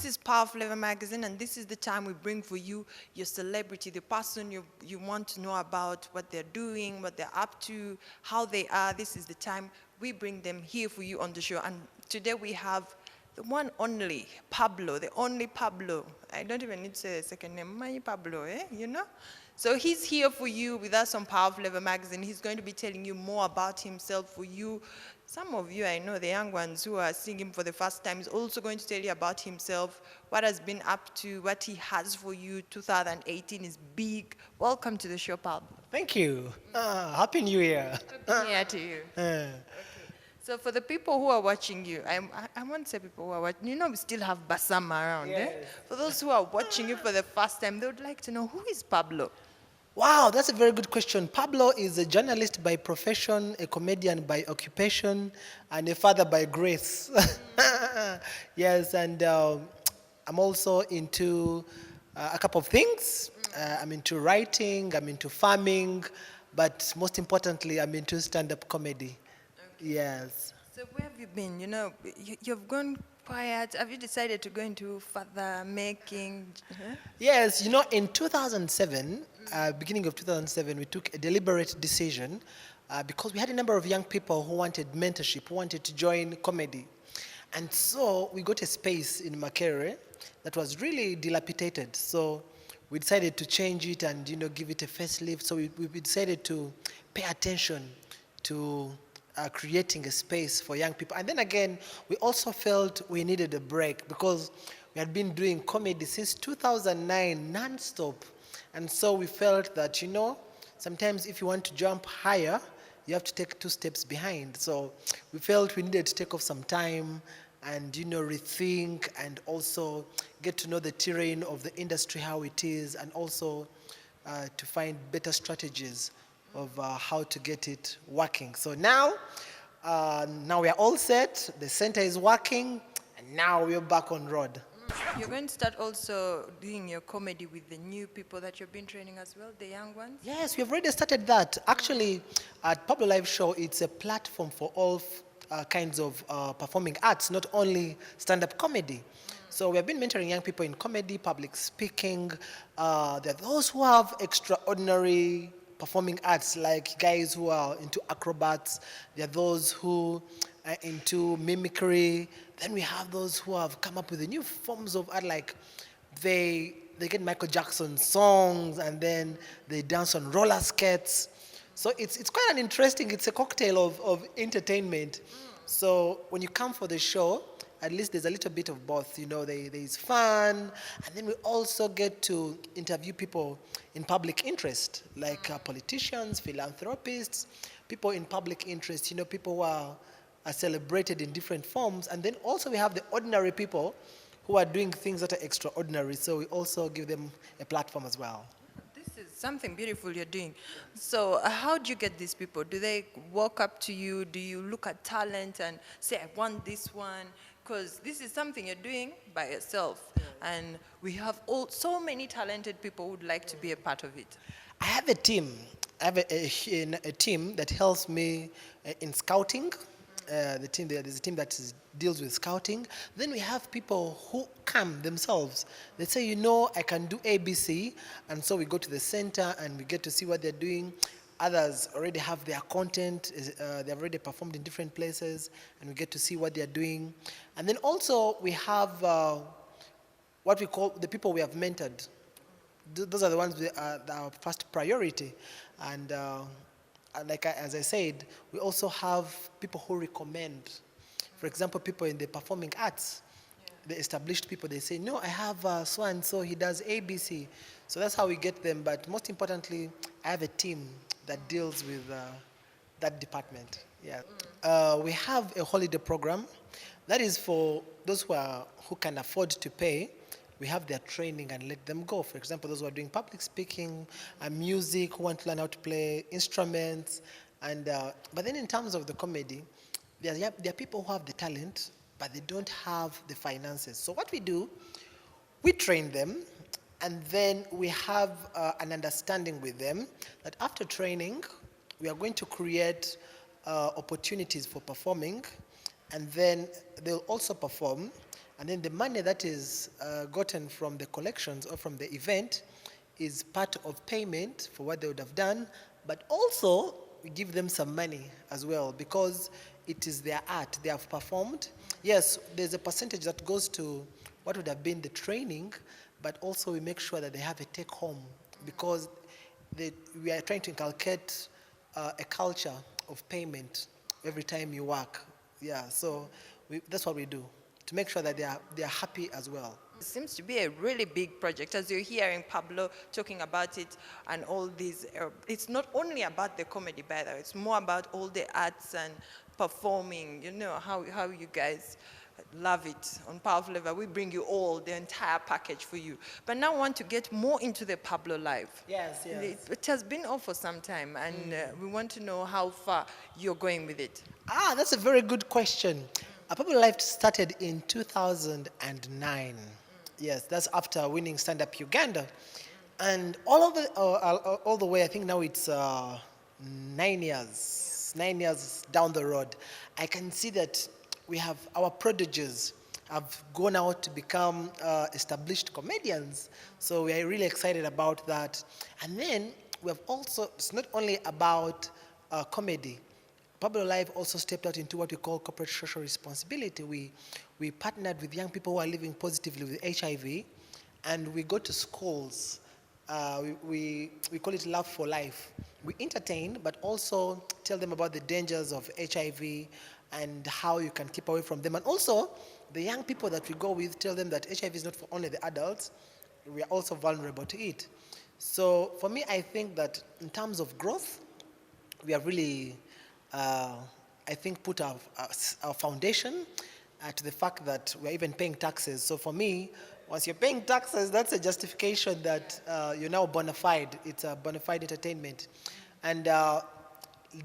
is Power Flavor Magazine, and this is the time we bring for you your celebrity, the person you want to know about, what they're doing, what they're up to, how they are. This is the time we bring them here for you on the show. And today we have the one only, Pablo, the only Pablo. I don't even need to say a second name. My Pablo, you know? So he's here for you with us on Power Flavor Magazine. He's going to be telling you more about himself for you. Some of you, I know, the young ones who are seeing him for the first time, is also going to tell you about himself, what has been up to, what he has for you. 2018 is big. Welcome to the show, Pablo. Thank you. Happy New Year. Happy New Year to you. So for the people who are watching you, I won't say people who are watching, you know we still have Basama around, eh? Yes. For those who are watching you for the first time, they would like to know, who is Pablo? Wow, that's a very good question. Pablo is a journalist by profession, a comedian by occupation, and a father by grace. Yes, and I'm also into a couple of things. I'm into writing, I'm into farming, but most importantly, I'm into stand-up comedy. Yes. So where have you been? You know, you've gone quiet. Have you decided to go into father making? Huh? Yes, you know, in 2007, beginning of 2007, we took a deliberate decision because we had a number of young people who wanted mentorship, who wanted to join comedy. And so we got a space in Makerere that was really dilapidated. So we decided to change it and, you know, give it a facelift. So we decided to pay attention to creating a space for young people. And then again, we also felt we needed a break because we had been doing comedy since 2009 non-stop. And so we felt that, you know, sometimes if you want to jump higher, you have to take 2 steps behind. So we felt we needed to take off some time and, you know, rethink and also get to know the terrain of the industry, how it is, and also to find better strategies of how to get it working. So now we are all set, the center is working, and now we're back on road. You're going to start also doing your comedy with the new people that you've been training as well, the young ones? Yes, we've already started that. Actually, at Pablo Life Show, it's a platform for all kinds of performing arts, not only stand-up comedy. So we have been mentoring young people in comedy, public speaking. There are those who have extraordinary performing arts, like guys who are into acrobats. There are those who are into mimicry. Then we have those who have come up with the new forms of art, like they get Michael Jackson songs and then they dance on roller skates. So it's quite an interesting, it's a cocktail of entertainment. So when you come for the show, at least there's a little bit of both, you know, there's fun, and then we also get to interview people in public interest, like politicians, philanthropists, people in public interest, you know, people who are celebrated in different forms, and then also we have the ordinary people who are doing things that are extraordinary, so we also give them a platform as well. This is something beautiful you're doing. So how do you get these people? Do they walk up to you? Do you look at talent and say, I want this one? Because this is something you're doing by yourself. And we have so many talented people who would like to be a part of it. I have a team. I have a team that helps me in scouting. There's a team that deals with scouting. Then we have people who come themselves. They say, you know, I can do ABC, and so we go to the center and we get to see what they're doing. Others already have their content. They've already performed in different places, and we get to see what they're doing. And then also we have what we call the people we have mentored. Those are the ones that are our first priority. And as I said, we also have people who recommend. For example, people in the performing arts, the established people, they say, no, I have so and so, he does ABC. So that's how we get them. But most importantly, I have a team that deals with that department. Yeah. We have a holiday program that is for those who can afford to pay. We have their training and let them go. For example, those who are doing public speaking, music, who want to learn how to play instruments. But then in terms of the comedy, there are people who have the talent, but they don't have the finances. So what we do, we train them, and then we have an understanding with them that after training, we are going to create opportunities for performing, and then they'll also perform. And then the money that is gotten from the collections or from the event is part of payment for what they would have done, but also we give them some money as well because it is their art. They have performed. Yes, there's a percentage that goes to what would have been the training, but also we make sure that they have a take home because we are trying to inculcate a culture of payment every time you work. Yeah, so that's what we do to make sure that they are happy as well. It seems to be a really big project. As you're hearing Pablo talking about it and all these, it's not only about the comedy, by the way, it's more about all the arts and performing, you know, how you guys love it on Powerful Level. We bring you all, the entire package for you. But now I want to get more into the Pablo Life. Yes, yes. It has been off for some time, and we want to know how far you're going with it. That's a very good question. Pablo Life started in 2009. Yes, that's after winning Stand Up Uganda. And all the way, I think now it's 9 years, 9 years down the road. I can see that we have our prodigies have gone out to become established comedians. So we are really excited about that. And then we have also, it's not only about comedy. Pablo Life also stepped out into what we call corporate social responsibility. We partnered with young people who are living positively with HIV, and we go to schools. We call it Love for Life. We entertain, but also tell them about the dangers of HIV and how you can keep away from them. And also, the young people that we go with tell them that HIV is not for only the adults, we are also vulnerable to it. So for me, I think that in terms of growth, we have really, I think, put our foundation to the fact that we're even paying taxes. So for me, once you're paying taxes, that's a justification that you're now bona fide. It's a bona fide entertainment. And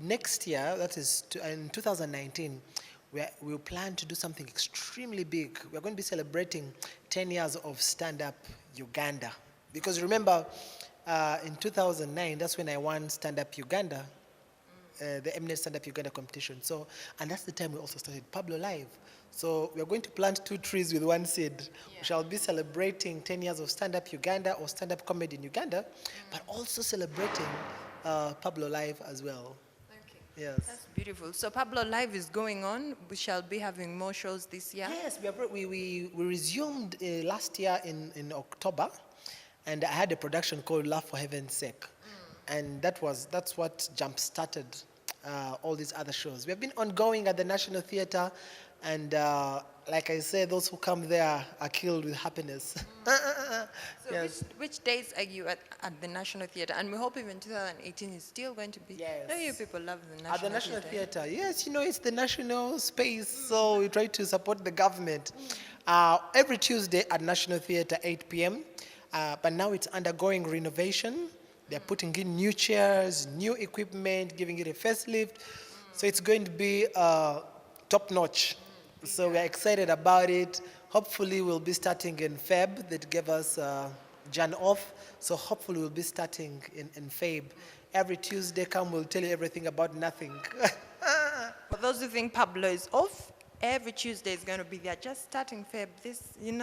next year, that is in 2019, we'll plan to do something extremely big. We're going to be celebrating 10 years of Stand Up Uganda. Because remember, in 2009, that's when I won Stand Up Uganda, the Eminent Stand Up Uganda competition. So, and that's the time we also started Pablo Live. So we are going to plant 2 trees with 1 seed. Yeah. We shall be celebrating 10 years of Stand Up Uganda or Stand Up Comedy in Uganda, but also celebrating Pablo Live as well. Okay. Yes. That's beautiful. So Pablo Live is going on. We shall be having more shows this year. Yes, we resumed last year in October, and I had a production called Love for Heaven's Sake. And that's what jump-started all these other shows. We have been ongoing at the National Theatre, and like I said, those who come there are killed with happiness. So Yes. which days are you at the National Theatre? And we hope even 2018 is still going to be. Yes. No, you people love the National At the National Theatre. Theatre, yes, it's the national space, so we try to support the government. Every Tuesday at National Theatre, 8 p.m., but now it's undergoing renovation. They're putting in new chairs, new equipment, giving it a facelift. So it's going to be top-notch. So we're excited about it. Hopefully we'll be starting in Feb. They gave us Jan off. So hopefully we'll be starting in Feb. Every Tuesday come, we'll tell you everything about nothing. For those who think Pablo is off, every Tuesday is going to be there. Just starting Feb,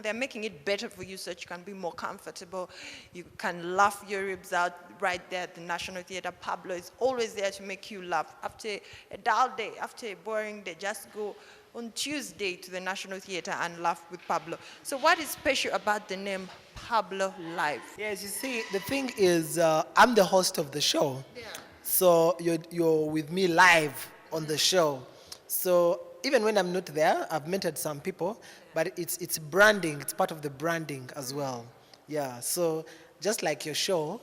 they're making it better for you so that you can be more comfortable. You can laugh your ribs out right there at the National Theatre. Pablo is always there to make you laugh. After a dull day, after a boring day, just go on Tuesday to the National Theatre and laugh with Pablo. So what is special about the name Pablo Life? Yes, you see, the thing is, I'm the host of the show. Yeah. So you're with me live on the show. So even when I'm not there, I've mentored some people, but it's branding. It's part of the branding as well. Yeah. So just like your show,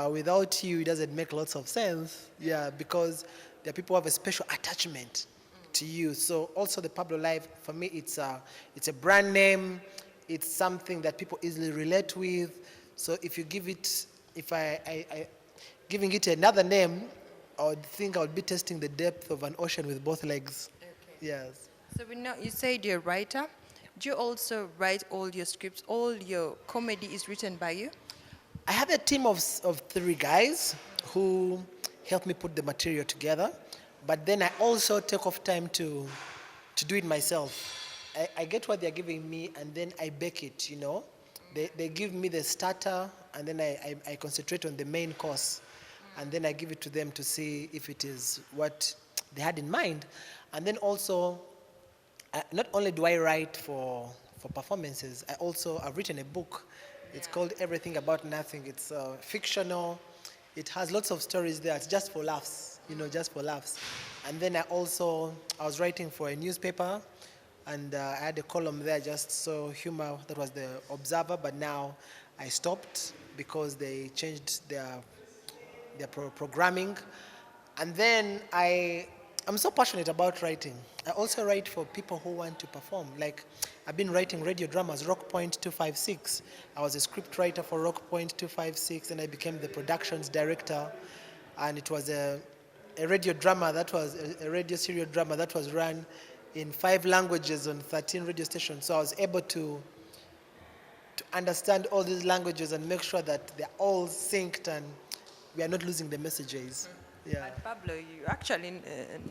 without you, it doesn't make lots of sense. Yeah, because there are people who have a special attachment to you. So also the Pablo Life, for me, it's a brand name. It's something that people easily relate with. So if you give it, giving it another name, I would think I would be testing the depth of an ocean with both legs. Yes. So we know you said you're a writer. Do you also write all your scripts? All your comedy is written by you? I have a team of 3 guys who help me put the material together, but then I also take off time to do it myself. I get what they're giving me and then I bake it, you know. They give me the starter and then I concentrate on the main course. And then I give it to them to see if it is what they had in mind. And then also, not only do I write for performances, I've written a book. It's called Everything About Nothing. It's fictional. It has lots of stories there. It's just for laughs, you know, just for laughs. And then I was writing for a newspaper, and I had a column there just so humor. That was the Observer, but now I stopped because they changed their programming. And then I'm so passionate about writing. I also write for people who want to perform. Like, I've been writing radio dramas, Rock Point 256. I was a script writer for Rock Point 256, and I became the productions director. And it was a radio drama that was a radio serial drama that was run in 5 languages on 13 radio stations. So I was able to understand all these languages and make sure that they're all synced and we are not losing the messages. Yeah. But Pablo, you actually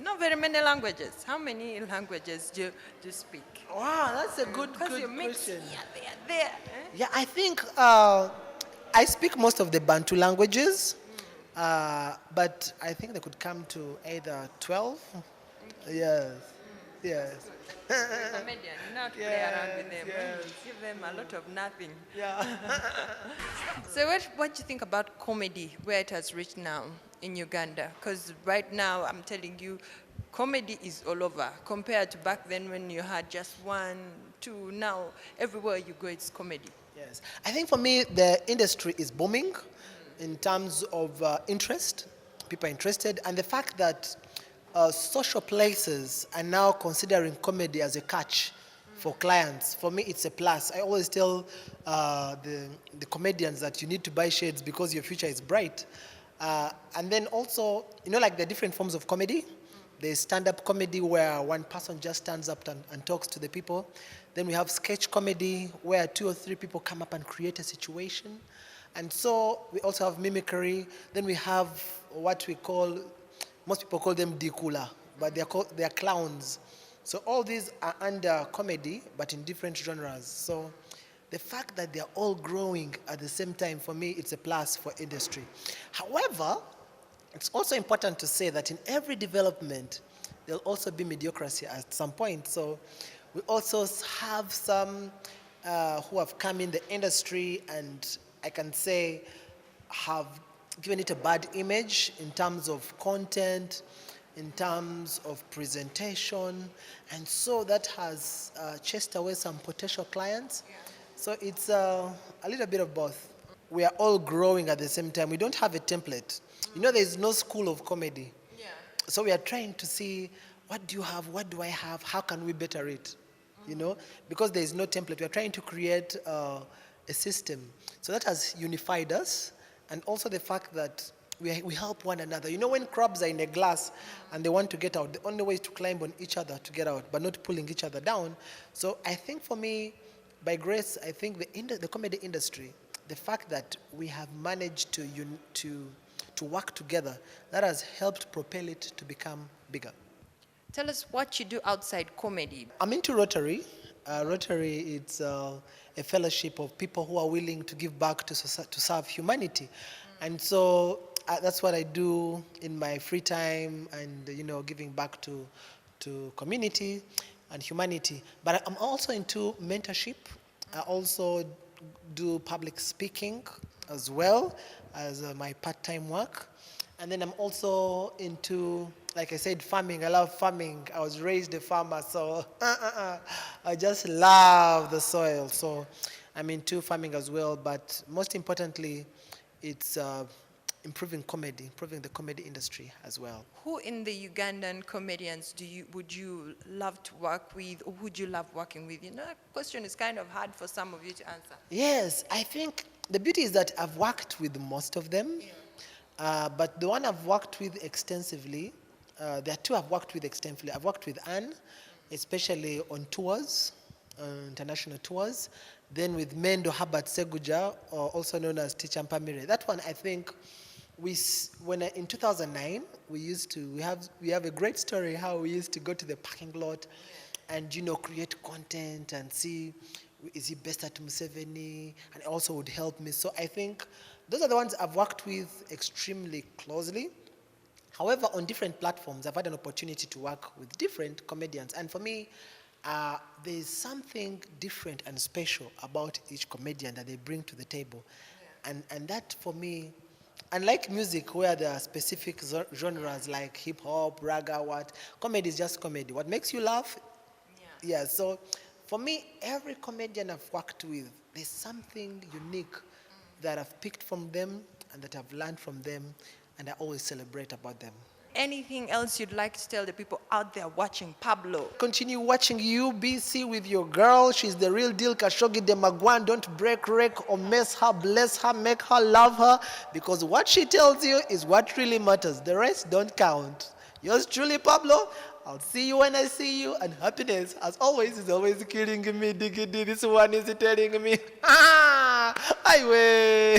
know very many languages. How many languages do you speak? Wow, that's a good Because you mix question. here, there. Eh? Yeah, I think I speak most of the Bantu languages, but I think they could come to either 12. Yes, yes. You're a comedian, not play around with them. Yes. Give them a lot of nothing. Yeah. So what do you think about comedy, where it has reached now in Uganda? Because right now, I'm telling you, comedy is all over compared to back then when you had just 1, 2. Now, everywhere you go, it's comedy. Yes. I think for me, the industry is booming in terms of interest. People are interested. And the fact that social places are now considering comedy as a catch for clients, for me, it's a plus. I always tell the comedians that you need to buy shades because your future is bright. And then also, you know, like the different forms of comedy. There's stand-up comedy where one person just stands up and talks to the people. Then we have sketch comedy where 2 or 3 people come up and create a situation. And so we also have mimicry. Then we have what we call, most people call them dikula, but they're clowns. So all these are under comedy, but in different genres. So the fact that they're all growing at the same time, for me, it's a plus for industry. However, it's also important to say that in every development, there'll also be mediocrity at some point. So we also have some who have come in the industry and I can say have given it a bad image in terms of content, in terms of presentation, and so that has chased away some potential clients. So it's a little bit of both. We are all growing at the same time. We don't have a template. You know, there's no school of comedy. Yeah. So we are trying to see, what do you have, what do I have, how can we better it? You know, because there is no template. We are trying to create a system. So that has unified us, and also the fact that we help one another. You know, when crabs are in a glass and they want to get out, the only way is to climb on each other to get out, but not pulling each other down. So I think for me, by grace, I think the comedy industry, the fact that we have managed to work together, that has helped propel it to become bigger. Tell us what you do outside comedy. I'm into Rotary. Rotary, it's a fellowship of people who are willing to give back to serve humanity. And so that's what I do in my free time and, you know, giving back to community and humanity. But I'm also into mentorship. I also do public speaking as well as my part-time work. And then I'm also into, like I said, farming. I love farming. I was raised a farmer, so I just love the soil. So I'm into farming as well, but most importantly, it's improving the comedy industry as well. Who in the Ugandan comedians would you love to work with, or would you love working with? You know, that question is kind of hard for some of you to answer. Yes, I think the beauty is that I've worked with most of them. But the one I've worked with extensively, there are 2 I've worked with extensively. I've worked with Anne, especially on tours, international tours. Then with Mendo Habat Seguja, also known as Teacher Mpamire. That one, I think, in 2009, we have a great story how we used to go to the parking lot and create content and see, is he best at Museveni, and also would help me. So I think those are the ones I've worked with extremely closely. However, on different platforms, I've had an opportunity to work with different comedians. And for me, there's something different and special about each comedian that they bring to the table. And that, for me, unlike music where there are specific genres like hip hop, raga, comedy is just comedy. What makes you laugh? Yeah, so for me, every comedian I've worked with, there's something unique that I've picked from them and that I've learned from them, and I always celebrate about them. Anything else you'd like to tell the people out there watching Pablo? Continue watching UBC with your girl. She's the real deal. Khashoggi de Magwan. Don't break, wreck, or mess her. Bless her, make her, love her. Because what she tells you is what really matters. The rest don't count. Yours truly, Pablo. I'll see you when I see you. And happiness, as always, is always killing me. Diggity. This one is telling me, ah, highway.